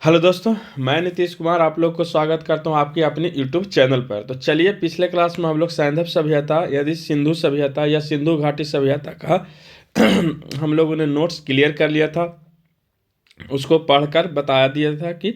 Hello दोस्तों, मैं नीतीश कुमार आप लोग को स्वागत करता हूं आपके अपने यूट्यूब चैनल पर। तो चलिए, पिछले क्लास में हम लोग सैंधव सभ्यता यदि सिंधु सभ्यता या सिंधु घाटी सभ्यता का हम लोगों ने नोट्स क्लियर कर लिया था। उसको पढ़कर बताया दिया था कि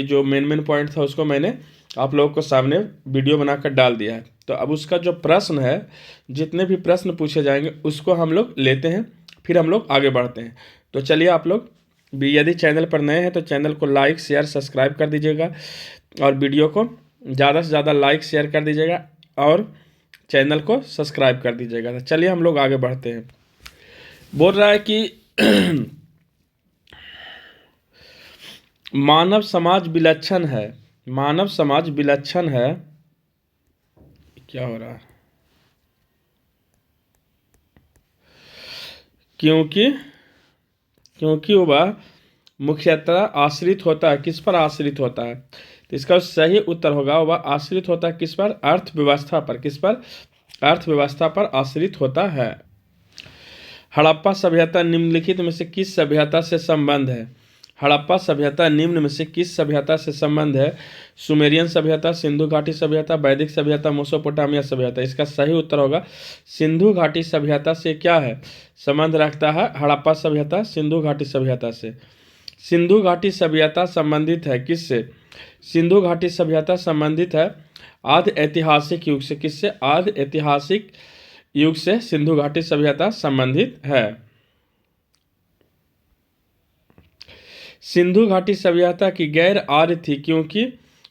जो मेन पॉइंट था उसको मैंने आप लोगों को सामने वीडियो बनाकर डाल दिया है। तो अब उसका जो प्रश्न है, जितने भी प्रश्न पूछे जाएंगे उसको हम लोग लेते हैं, फिर हम लोग आगे बढ़ते हैं। तो चलिए, आप लोग भी यदि चैनल पर नए हैं तो चैनल को लाइक शेयर सब्सक्राइब कर दीजिएगा और वीडियो को ज़्यादा से ज़्यादा लाइक शेयर कर दीजिएगा और चैनल को सब्सक्राइब कर दीजिएगा। तो चलिए हम लोग आगे बढ़ते हैं। बोल रहा है कि मानव समाज विलक्षण है। मानव समाज विलक्षण है। क्या हो रहा है? क्योंकि क्योंकि वह मुख्यतः आश्रित होता है। किस पर आश्रित होता है? तो इसका सही उत्तर होगा, वह आश्रित होता है किस पर? अर्थव्यवस्था पर। किस पर? अर्थव्यवस्था पर आश्रित होता है। हड़प्पा सभ्यता निम्नलिखित में से किस सभ्यता से संबंध है? हड़प्पा सभ्यता निम्न में से किस सभ्यता से संबंध है? सुमेरियन सभ्यता, सिंधु घाटी सभ्यता, वैदिक सभ्यता, मेसोपोटामिया सभ्यता। इसका सही उत्तर होगा सिंधु घाटी सभ्यता से क्या है संबंध रखता है? हड़प्पा सभ्यता सिंधु घाटी सभ्यता से। सिंधु घाटी सभ्यता संबंधित है किससे? सिंधु घाटी सभ्यता संबंधित है आदि ऐतिहासिक युग से। किससे? आदि ऐतिहासिक युग से सिंधु घाटी सभ्यता संबंधित है। सिंधु घाटी सभ्यता की गैर आर्य थी क्योंकि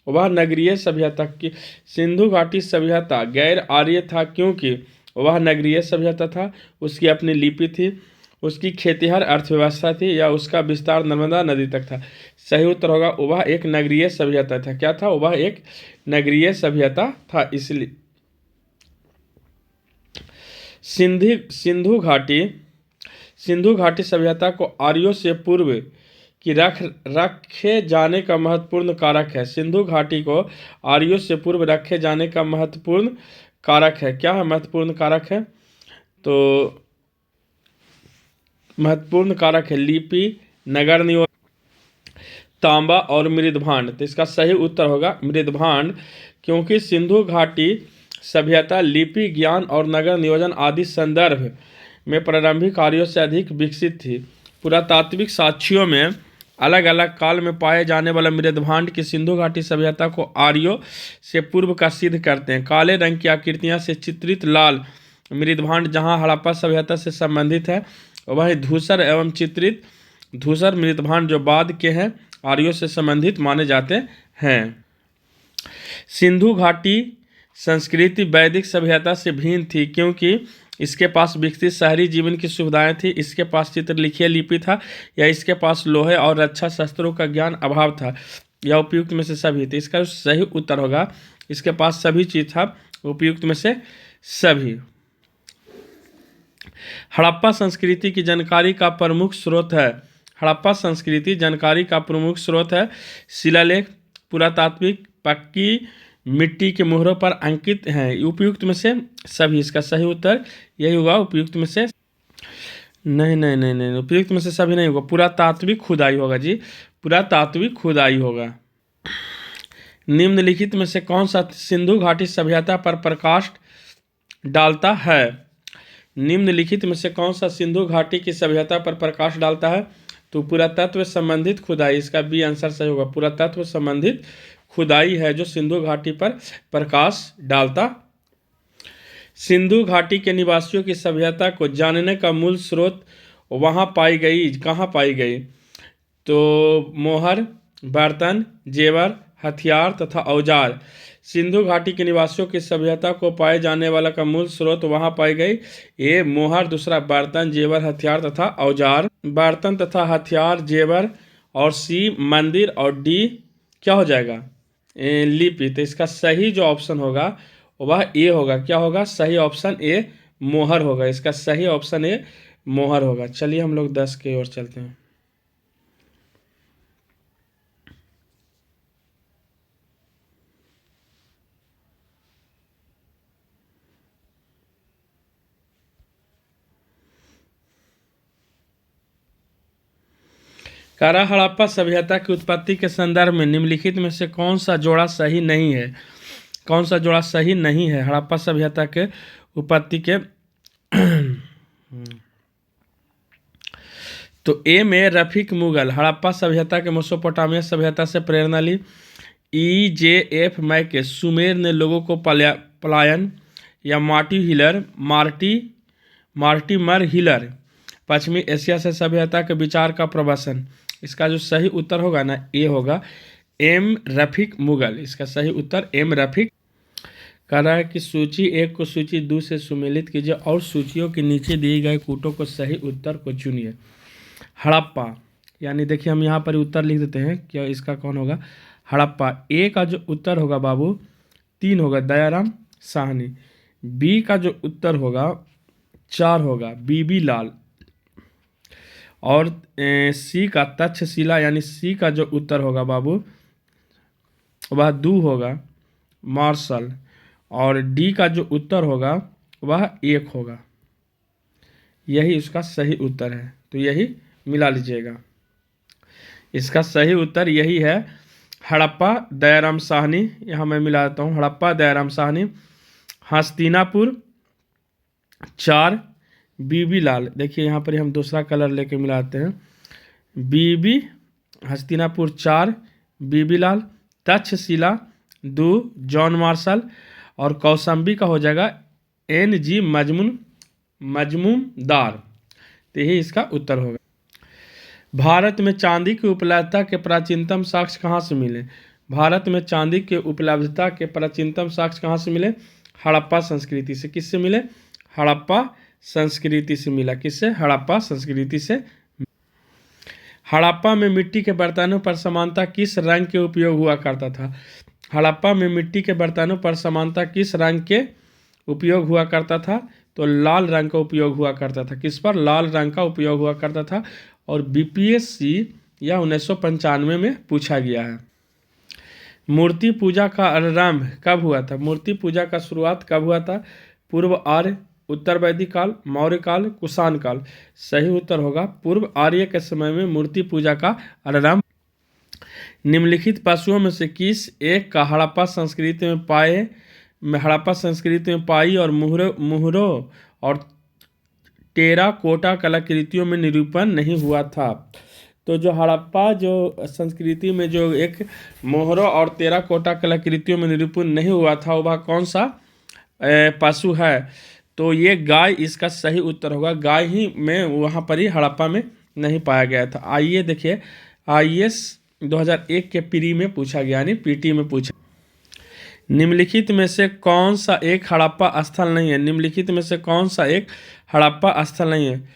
वह नगरीय सभ्यता की। सिंधु घाटी सभ्यता गैर आर्य था क्योंकि वह नगरीय सभ्यता था। उसकी अपनी लिपि थी, उसकी खेतिहर अर्थव्यवस्था थी, या उसका विस्तार नर्मदा नदी तक था। सही उत्तर होगा वह एक नगरीय सभ्यता था। क्या था? वह एक नगरीय सभ्यता था। इसलिए सिंधु घाटी सभ्यता को आर्यों से पूर्व की रखे जाने का महत्वपूर्ण कारक है। सिंधु घाटी को आर्यों से पूर्व रखे जाने का महत्वपूर्ण कारक है। क्या है महत्वपूर्ण कारक है? तो महत्वपूर्ण कारक है लिपि, नगर नियोजन, तांबा और मृदभांड। तो इसका सही उत्तर होगा मृदभांड, क्योंकि सिंधु घाटी सभ्यता लिपि, ज्ञान और नगर नियोजन आदि संदर्भ में प्रारंभिक कार्यों से अधिक विकसित थी। पुरातात्विक साक्ष्यों में अलग अलग काल में पाए जाने वाला मृदभांड की सिंधु घाटी सभ्यता को आर्यों से पूर्व का सिद्ध करते हैं। काले रंग की आकृतियां से चित्रित लाल मृदभांड जहां हड़प्पा सभ्यता से संबंधित है, वहीं धूसर एवं चित्रित धूसर मृदभांड जो बाद के हैं आर्यों से संबंधित माने जाते हैं। सिंधु घाटी संस्कृति वैदिक सभ्यता से भिन्न थी क्योंकि इसके पास विकसित शहरी जीवन की सुविधाएं थी, इसके पास चित्रलिखित लिपि था, या इसके पास लोहे और रक्षा शस्त्रों का ज्ञान अभाव था, या उपयुक्त में से सभी थे। इसका सही उत्तर होगा इसके पास सभी चीज था, उपयुक्त में से सभी। हड़प्पा संस्कृति की जानकारी का प्रमुख स्रोत है। हड़प्पा संस्कृति जानकारी का प्रमुख स्रोत है शिलालेख, पुरातात्विक पक्की मिट्टी के मोहरों पर अंकित हैं। उपयुक्त में से सभी। इसका सही उत्तर यही होगा, उपयुक्त में से नहीं नहीं नहीं नहीं, उपयुक्त में से सभी नहीं होगा, पुरातात्विक खुदाई होगा जी, पुरातात्विक खुदाई होगा। निम्नलिखित में से कौन सा सिंधु घाटी सभ्यता पर प्रकाश डालता है? निम्नलिखित में से कौन सा सिंधु घाटी की सभ्यता पर प्रकाश डालता है? तो पुरातत्व संबंधित खुदाई। इसका बी आंसर सही होगा, पुरातत्व संबंधित खुदाई है जो सिंधु घाटी पर प्रकाश डालता। सिंधु घाटी के निवासियों की सभ्यता को जानने का मूल स्रोत वहां पाई गई, कहाँ पाई गई? तो मोहर, बर्तन, जेवर, हथियार तथा औजार। सिंधु घाटी के निवासियों की सभ्यता को पाए जाने वाला का मूल स्रोत वहां पाई गई। ए मोहर, दूसरा बर्तन, जेवर, हथियार तथा औजार। बर्तन तथा हथियार, जेवर, और सी मंदिर, और डी क्या हो जाएगा? लिपि। तो इसका सही जो ऑप्शन होगा वह ए होगा। क्या होगा? सही ऑप्शन ए मोहर होगा। इसका सही ऑप्शन ए मोहर होगा। चलिए हम लोग 10 की ओर चलते हैं। कारा हड़प्पा सभ्यता की उत्पत्ति के संदर्भ में निम्नलिखित में से कौन सा जोड़ा सही नहीं है? कौन सा जोड़ा सही नहीं है हड़प्पा सभ्यता के उत्पत्ति के? तो ए में रफीक मुगल हड़प्पा सभ्यता के मेसोपोटामिया सभ्यता से प्रेरणा ली। EJF मैके सुमेर ने लोगों को पलायन या मार्टिमर हिलर पश्चिमी एशिया से सभ्यता के विचार का प्रवसन। इसका जो सही उत्तर होगा ना, ए होगा एम रफीक मुगल। इसका सही उत्तर एम रफीक। कह रहा है कि सूची 1 को सूची 2 से सुमेलित कीजिए और सूचियों के नीचे दिए गए कूटों को सही उत्तर को चुनिए। हड़प्पा, यानी देखिए हम यहाँ पर उत्तर लिख देते हैं, क्या इसका कौन होगा? हड़प्पा। ए का जो उत्तर होगा बाबू 3 होगा दयाराम साहनी। बी का जो उत्तर होगा 4 होगा बीबी लाल। और सी का तक्षशिला, यानी सी का जो उत्तर होगा बाबू वह 2 होगा मार्शल। और डी का जो उत्तर होगा वह 1 होगा। यही उसका सही उत्तर है, तो यही मिला लीजिएगा। इसका सही उत्तर यही है हड़प्पा दयाराम साहनी। यहाँ मैं मिला देता हूँ हड़प्पा दयाराम साहनी। हस्तिनापुर 4 बीबी लाल। देखिए यहाँ पर हम दूसरा कलर लेके मिलाते हैं। बीबी हस्तिनापुर 4 बीबी लाल, तक्षशिला 2 जॉन मार्शल और कौशाम्बी का हो जाएगा NG मजमूमदार। तो यही इसका उत्तर होगा। भारत में चांदी की उपलब्धता के प्राचीनतम साक्ष्य कहाँ से मिले? भारत में चांदी के उपलब्धता के प्राचीनतम साक्ष्य कहाँ से मिले? हड़प्पा संस्कृति से। किससे मिले? हड़प्पा संस्कृति से मिला। किससे? हड़प्पा संस्कृति से। हड़प्पा में मिट्टी के बर्तनों पर समानता किस रंग के उपयोग हुआ करता था? हड़प्पा में मिट्टी के बर्तनों पर समानता किस रंग के उपयोग हुआ करता था? तो लाल रंग का उपयोग हुआ करता था। किस पर? लाल रंग का उपयोग हुआ करता था। और BPSC यह 1995 में पूछा गया है। मूर्ति पूजा का आरंभ कब हुआ था? मूर्ति पूजा का शुरुआत कब हुआ था? पूर्व आर्य, उत्तर वैदिक काल, मौर्य काल, कुषाण काल। सही उत्तर होगा पूर्व आर्य के समय में मूर्ति पूजा का आरंभ। निम्नलिखित पशुओं में से किस एक का हड़प्पा संस्कृति में पाई और मुहरों और टेराकोटा कलाकृतियों में निरूपण नहीं हुआ था? तो जो हड़प्पा जो संस्कृति में जो एक मोहरों और टेराकोटा कलाकृतियों में निरूपण नहीं हुआ था, वह कौन सा पशु है? तो ये गाय इसका सही उत्तर होगा। गाय ही में वहाँ पर ही हड़प्पा में नहीं पाया गया था। आइए देखिए IAS 2001 के प्री में पूछा गया, यानी PT में पूछा। निम्नलिखित में से कौन सा एक हड़प्पा स्थल नहीं है? निम्नलिखित में से कौन सा एक हड़प्पा स्थल नहीं है?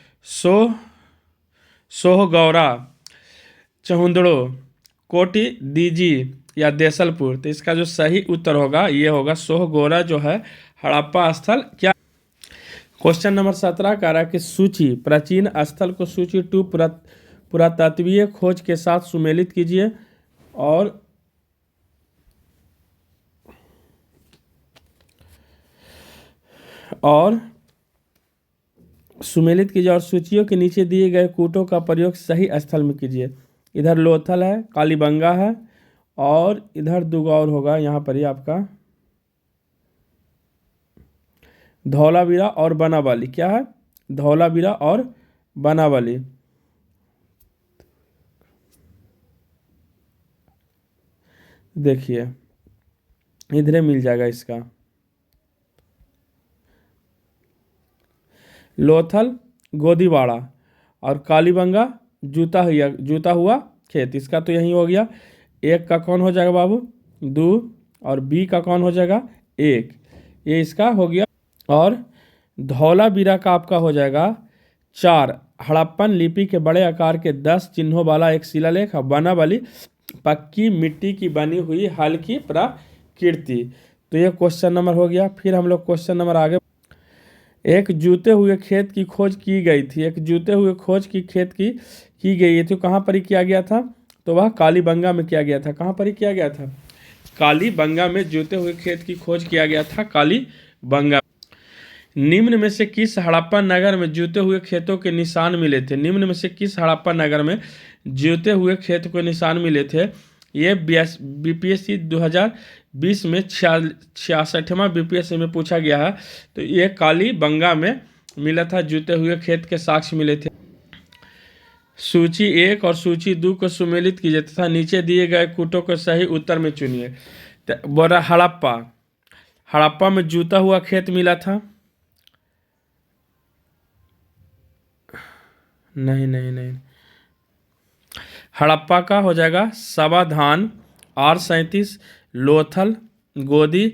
सोहगौरा, चहुंदड़ो, कोटी दीजी या देसलपुर। तो इसका जो सही उत्तर होगा ये होगा सोहगौरा जो है हड़प्पा स्थल। क्या क्वेश्चन नंबर 17 कह रहा है कि सूची प्राचीन स्थल को सूची 2 पुरातत्वीय खोज के साथ सुमेलित कीजिए और सुमेलित कीजिए और सूचियों के नीचे दिए गए कूटों का प्रयोग सही स्थल में कीजिए। इधर लोथल है, कालीबंगा है और इधर दुगौर होगा। यहाँ पर ही आपका धौलावीरा और बनावाली। क्या है? धौलावीरा और बनावाली। देखिए इधर मिल जाएगा इसका। लोथल गोदीवाड़ा और कालीबंगा जूता हुआ खेत। इसका तो यही हो गया। 1 का कौन हो जाएगा बाबू? 2 और B का कौन हो जाएगा? 1। ये इसका हो गया। और धौलावीरा का आपका हो जाएगा 4। हड़प्पन लिपि के बड़े आकार के 10 चिन्हों वाला एक शिलालेख। बनावाली पक्की मिट्टी की बनी हुई हल्की प्रकृति। तो ये क्वेश्चन नंबर हो गया। फिर हम लोग क्वेश्चन नंबर आगे। एक जूते हुए खेत की खोज की गई थी। एक जूते हुए खोज की खेत की गई थी। कहाँ पर ही किया गया था? तो वह कालीबंगा में किया गया था। कहाँ पर ही किया गया था? कालीबंगा में जूते हुए खेत की खोज किया गया था, कालीबंगा। निम्न में से किस हड़प्पा नगर में जुते हुए खेतों के निशान मिले थे? निम्न में से किस हड़प्पा नगर में जुते हुए खेत के निशान मिले थे? ये बीपीएससी 2020 में 66वां बीपीएससी में पूछा गया है। तो ये कालीबंगा में मिला था, जुते हुए खेत के साक्ष्य मिले थे। सूची 1 और सूची 2 को सुमेलित कीजिए तथा नीचे दिए गए कूटों को सही उत्तर में चुनिए। तो बोला हड़प्पा, हड़प्पा में जूता हुआ खेत मिला था। नहीं नहीं नहीं, हड़प्पा का हो जाएगा सावधान, R37, लोथल, गोदी,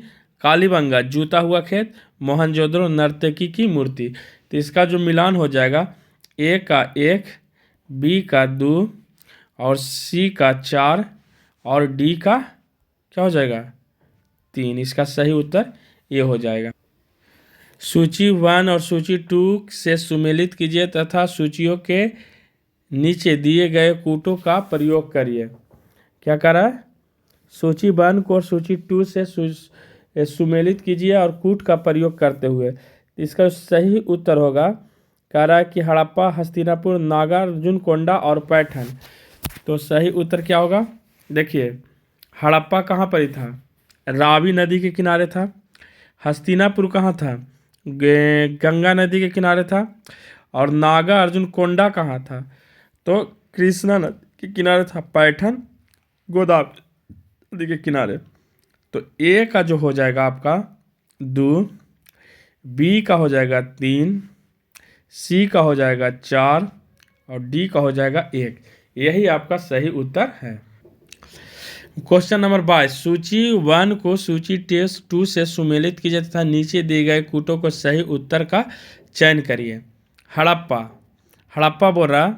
कालीबंगा जूता हुआ खेत, मोहनजोदड़ो नर्तकी की मूर्ति। तो इसका जो मिलान हो जाएगा, ए का 1, बी का 2 और सी का 4 और डी का क्या हो जाएगा 3। इसका सही उत्तर ये हो जाएगा। सूची 1 और सूची 2 से सुमेलित कीजिए तथा सूचियों के नीचे दिए गए कूटों का प्रयोग करिए। क्या कर रहा है? सूची 1 को और सूची 2 से सुमेलित कीजिए और कूट का प्रयोग करते हुए। इसका सही उत्तर होगा, कह रहा है कि हड़प्पा, हस्तिनापुर, नागार्जुनकोंडा और पैठन। तो सही उत्तर क्या होगा? देखिए, हड़प्पा कहाँ पर ही था? रावी नदी के किनारे था। हस्तिनापुर कहाँ था? गंगा नदी के किनारे था। और नागार्जुनकोंडा कहाँ था? तो कृष्णा नदी के किनारे था। पैठन गोदावरी नदी के किनारे। तो ए का जो हो जाएगा आपका 2, बी का हो जाएगा 3, सी का हो जाएगा 4 और डी का हो जाएगा 1। यही आपका सही उत्तर है। क्वेश्चन नंबर 22, सूची 1 को सूची 2 से सुमेलित कीजिए तथा नीचे दिए गए कूटों को सही उत्तर का चयन करिए। हड़प्पा, हड़प्पा बोल रहा,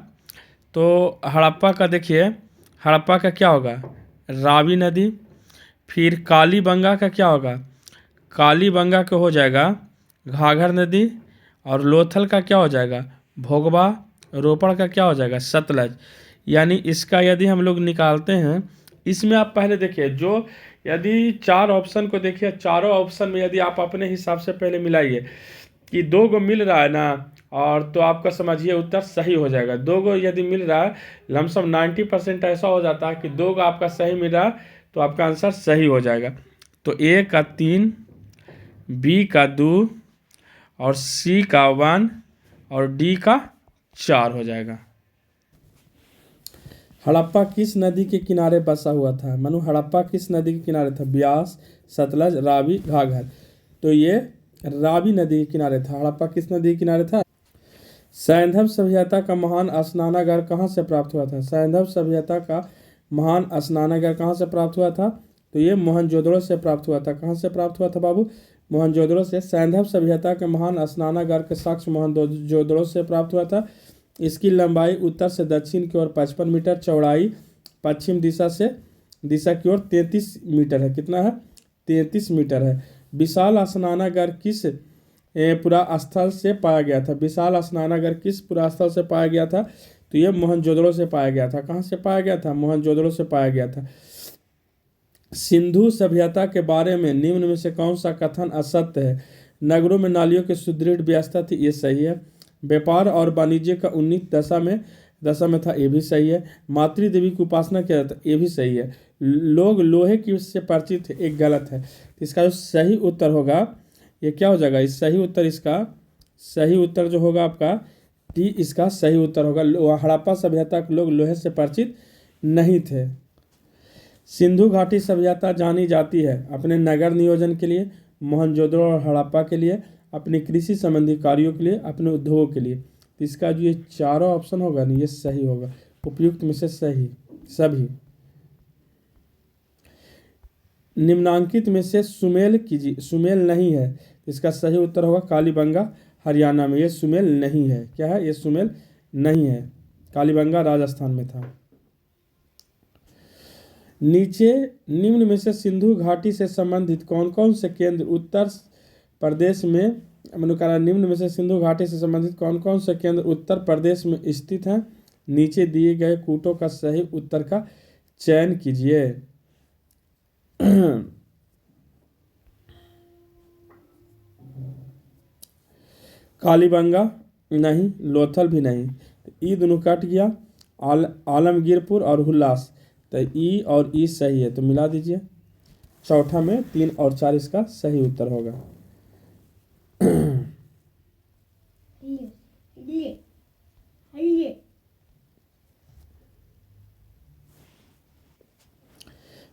तो हड़प्पा का देखिए, हड़प्पा का क्या होगा? रावी नदी। फिर कालीबंगा का क्या होगा? कालीबंगा का हो जाएगा घाघर नदी। और लोथल का क्या हो जाएगा? भोगवा। रोपड़ का क्या हो जाएगा? सतलज। यानी इसका यदि हम लोग निकालते हैं, इसमें आप पहले देखिए, जो यदि 4 ऑप्शन को देखिए, चारों ऑप्शन में यदि आप अपने हिसाब से पहले मिलाइए कि 2 गो मिल रहा है ना, और तो आपका समझिए उत्तर सही हो जाएगा। 2 गो यदि मिल रहा है, लमसम 90% ऐसा हो जाता है कि 2 गो आपका सही मिल रहा है, तो आपका आंसर सही हो जाएगा। तो ए का 3, बी का 2 और सी का 1 और डी का 4 हो जाएगा। हड़प्पा किस नदी के किनारे बसा हुआ था? मनु, हड़प्पा किस नदी के किनारे था? ब्यास, सतलज, रावी, घाघर। तो ये रावी नदी के किनारे था। हड़प्पा किस नदी के किनारे था? सैंधव सभ्यता का महान स्नानागार कहाँ से प्राप्त हुआ था? सैंधव सभ्यता का महान स्नानागार कहाँ से प्राप्त हुआ था? तो ये मोहनजोदड़ो से प्राप्त हुआ था। कहाँ से प्राप्त हुआ था बाबू? मोहनजोदड़ो से। सैंधव सभ्यता के महान स्नानागार के साक्ष्य मोहनजोदड़ो से प्राप्त हुआ था। इसकी लंबाई उत्तर से दक्षिण की ओर 55 मीटर, चौड़ाई पश्चिम दिशा की ओर 33 मीटर है। कितना है? 33 मीटर है। विशाल स्नानागार किस पुरास्थल से पाया गया था? विशाल स्नानागार किस पुरास्थल से पाया गया था? तो ये मोहनजोदड़ो से पाया गया था। कहाँ से पाया गया था? मोहनजोदड़ो से पाया गया था। सिंधु सभ्यता के बारे में निम्न में से कौन सा कथन असत्य है? नगरों में नालियों की सुदृढ़ व्यवस्था थी, ये सही है। व्यापार और वाणिज्य का उन्नीत दशा में था, ये भी सही है। मातृ देवी की उपासना किया जाता, ये भी सही है। लोग लोहे की से परिचित थे, एक गलत है। इसका जो सही उत्तर होगा, ये क्या हो जाएगा? इस सही उत्तर, इसका सही उत्तर जो होगा आपका डी, इसका सही उत्तर होगा। हड़प्पा सभ्यता के लोग लोहे से परिचित नहीं थे। सिंधु घाटी सभ्यता जानी जाती है अपने नगर नियोजन के लिए, मोहनजोदड़ो और हड़प्पा के लिए, अपनी कृषि संबंधी कार्यों के लिए, अपने उद्योगों के लिए। तो इसका जो ये चारों ऑप्शन होगा ना, ये सही होगा। उपयुक्त में से सही सभी। निम्नांकित में से सुमेल कीजिए। सुमेल नहीं है, इसका सही उत्तर होगा कालीबंगा, हरियाणा में। ये सुमेल नहीं है। क्या है? ये सुमेल नहीं है। कालीबंगा राजस्थान में था। नीचे निम्न में से सिंधु घाटी से संबंधित कौन कौन से केंद्र उत्तर प्रदेश में, निम्न में से सिंधु घाटी से संबंधित कौन कौन से केंद्र उत्तर प्रदेश में स्थित हैं? नीचे दिए गए कूटों का सही उत्तर का चयन कीजिए। कालीबंगा नहीं, लोथल भी नहीं, तो ई दोनों कट गया। आलमगीरपुर और हुल्लास, तो ई और ई सही है, तो मिला दीजिए। चौथा में 3 और 4 इसका सही उत्तर होगा।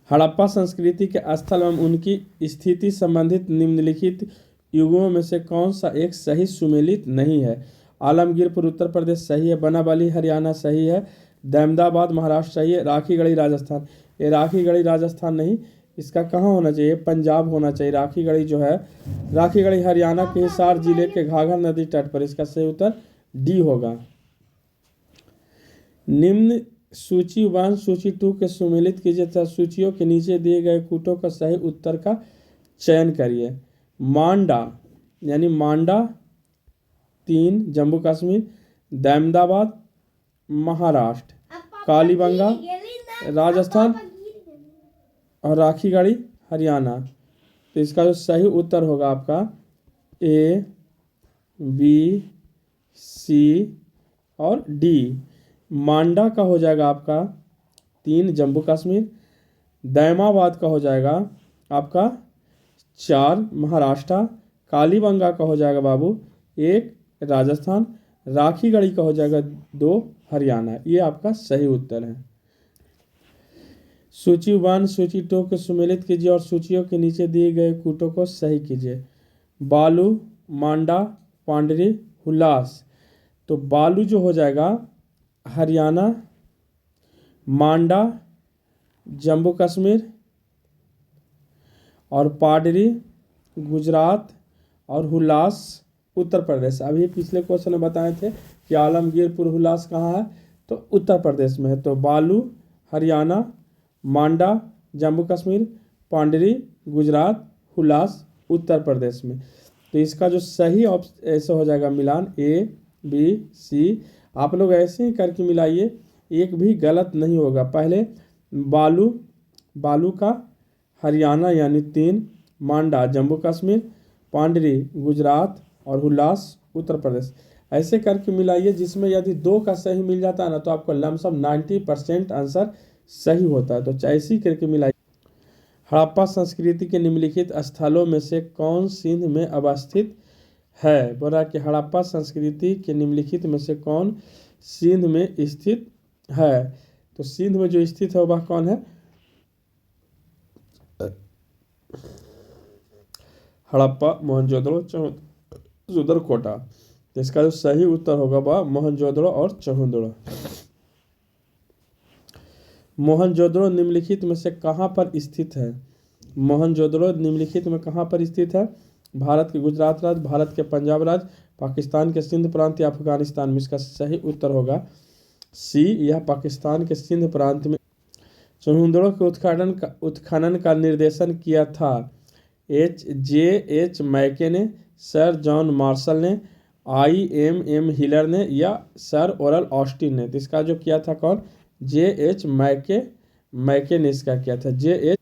हड़प्पा संस्कृति के स्थल एवं उनकी स्थिति संबंधित निम्नलिखित युगों में से कौन सा एक सही सुमेलित नहीं है? आलमगीरपुर उत्तर प्रदेश सही है, बनाबली हरियाणा सही है, दहमदाबाद महाराष्ट्र सही है, राखीगढ़ी राजस्थान। ये राखीगढ़ी राजस्थान नहीं, इसका कहाँ होना चाहिए? पंजाब होना चाहिए। राखीगढ़ी जो है, राखीगढ़ी हरियाणा के हिसार जिले के घाघर नदी तट पर। इसका सही उत्तर डी होगा। निम्न सूची 1 सूची 2 के सुमेलित कीजिए तथा सूचियों के नीचे दिए गए कूटों का सही उत्तर का चयन करिए। मांडा यानी मांडा 3 जम्मू कश्मीर, दहमदाबाद महाराष्ट्र, कालीबंगा राजस्थान और राखीगढ़ी हरियाणा। तो इसका जो सही उत्तर होगा आपका ए, बी, सी और डी। मांडा का हो जाएगा आपका 3 जम्मू कश्मीर, दैमाबाद का हो जाएगा आपका 4 महाराष्ट्र, कालीबंगा का हो जाएगा बाबू 1 राजस्थान, राखीगढ़ी का हो जाएगा 2 हरियाणा। ये आपका सही उत्तर है। सूची 1 सूची 2 के सुमेलित कीजिए और सूचियों के नीचे दिए गए कूटों को सही कीजिए। बालू, मांडा, पांडरी, हुल्लास। तो बालू जो हो जाएगा हरियाणा, मांडा जम्मू कश्मीर और पाडरी गुजरात और हुल्लास उत्तर प्रदेश। अभी पिछले क्वेश्चन में बताए थे कि आलमगीरपुर हुल्लास कहाँ है, तो उत्तर प्रदेश में है। तो बालू हरियाणा, मांडा जम्मू कश्मीर, पांडरी गुजरात, हुल्लास उत्तर प्रदेश में। तो इसका जो सही ऑप्शन ऐसे हो जाएगा मिलान ए, बी, सी। आप लोग ऐसे ही करके मिलाइए, एक भी गलत नहीं होगा। पहले बालू का हरियाणा यानी 3, मांडा जम्मू कश्मीर, पांडरी गुजरात और हुल्लास उत्तर प्रदेश। ऐसे करके मिलाइए, जिसमें यदि 2 का सही मिल जाता है ना, तो आपको लमसम 90% आंसर सही होता है। तो ऐसे ही करके मिलाइए। हड़प्पा संस्कृति के निम्नलिखित स्थलों में से कौन सिंध में अवस्थित है? बोला कि हड़प्पा संस्कृति के निम्नलिखित में से कौन सिंध में स्थित है? तो सिंध में जो स्थित है वह कौन है? हड़प्पा, मोहनजोदड़ो, चौहदरो, तो इसका जो सही उत्तर होगा वह मोहनजोदड़ो और चौहदरो। मोहनजोदड़ो निम्नलिखित में से कहाँ पर स्थित है? मोहनजोदड़ो निम्नलिखित में कहाँ पर स्थित है? भारत के गुजरात राज्य, भारत के पंजाब राज्य, पाकिस्तान के सिंध प्रांत या अफगानिस्तान में। इसका सही उत्तर होगा सी, यह पाकिस्तान के सिंध प्रांत में। चौहदरो के उत्खनन का निर्देशन किया था J.H. मैके ने, सर जॉन मार्शल ने, I.M.M. हिलर ने या सर ओरल ऑस्टिन ने। तो इसका जो किया था कौन? J.H. मैके ने इसका किया था। J.H.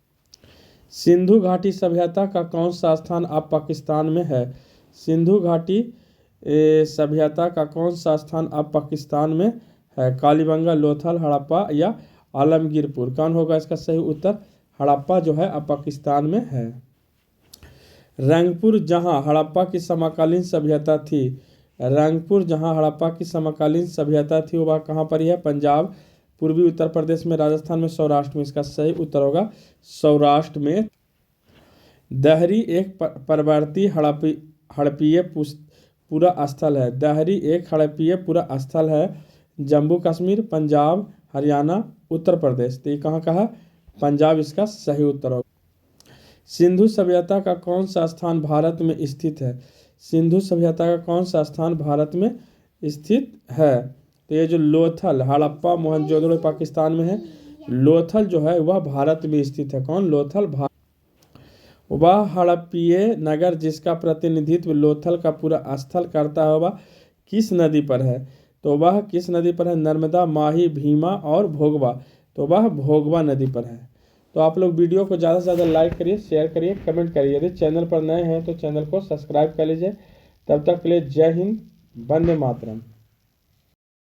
सिंधु घाटी सभ्यता का कौन सा स्थान अब पाकिस्तान में है? सिंधु घाटी सभ्यता का कौन सा स्थान अब पाकिस्तान में है? कालीबंगा, लोथल, हड़प्पा या आलमगीरपुर। कौन होगा इसका सही उत्तर? हड़प्पा जो है अब पाकिस्तान में है। रंगपुर जहां हड़प्पा की समकालीन सभ्यता थी, रंगपुर जहां हड़प्पा की समकालीन सभ्यता थी वह कहाँ पर है? पंजाब, पूर्वी उत्तर प्रदेश में, राजस्थान में, सौराष्ट्र में। इसका सही उत्तर होगा सौराष्ट्र में। दहरी एक परवर्ती हड़प्पीय पूरा स्थल है। दहरी एक हड़प्पीय पूरा स्थल है जम्मू कश्मीर, पंजाब, हरियाणा, उत्तर प्रदेश। तो ये कहाँ का है? पंजाब इसका सही उत्तर होगा। सिंधु सभ्यता का कौन सा स्थान भारत में स्थित है? सिंधु सभ्यता का कौन सा स्थान भारत में स्थित है? तो ये जो लोथल, हड़प्पा, मोहनजोदड़ो पाकिस्तान में है, लोथल जो है वह भारत में स्थित है। कौन? लोथल वह हड़प्पीय नगर जिसका प्रतिनिधित्व लोथल का पूरा स्थल करता है वह किस नदी पर है? तो वह किस नदी पर है? नर्मदा, माही, भीमा और भोगवा। तो वह भोगवा नदी पर है। तो आप लोग वीडियो को ज़्यादा से ज़्यादा लाइक करिए, शेयर करिए, कमेंट करिए। यदि चैनल पर नए हैं तो चैनल को सब्सक्राइब कर लीजिए तब तक के लिए जय हिंद, वंदे मातरम।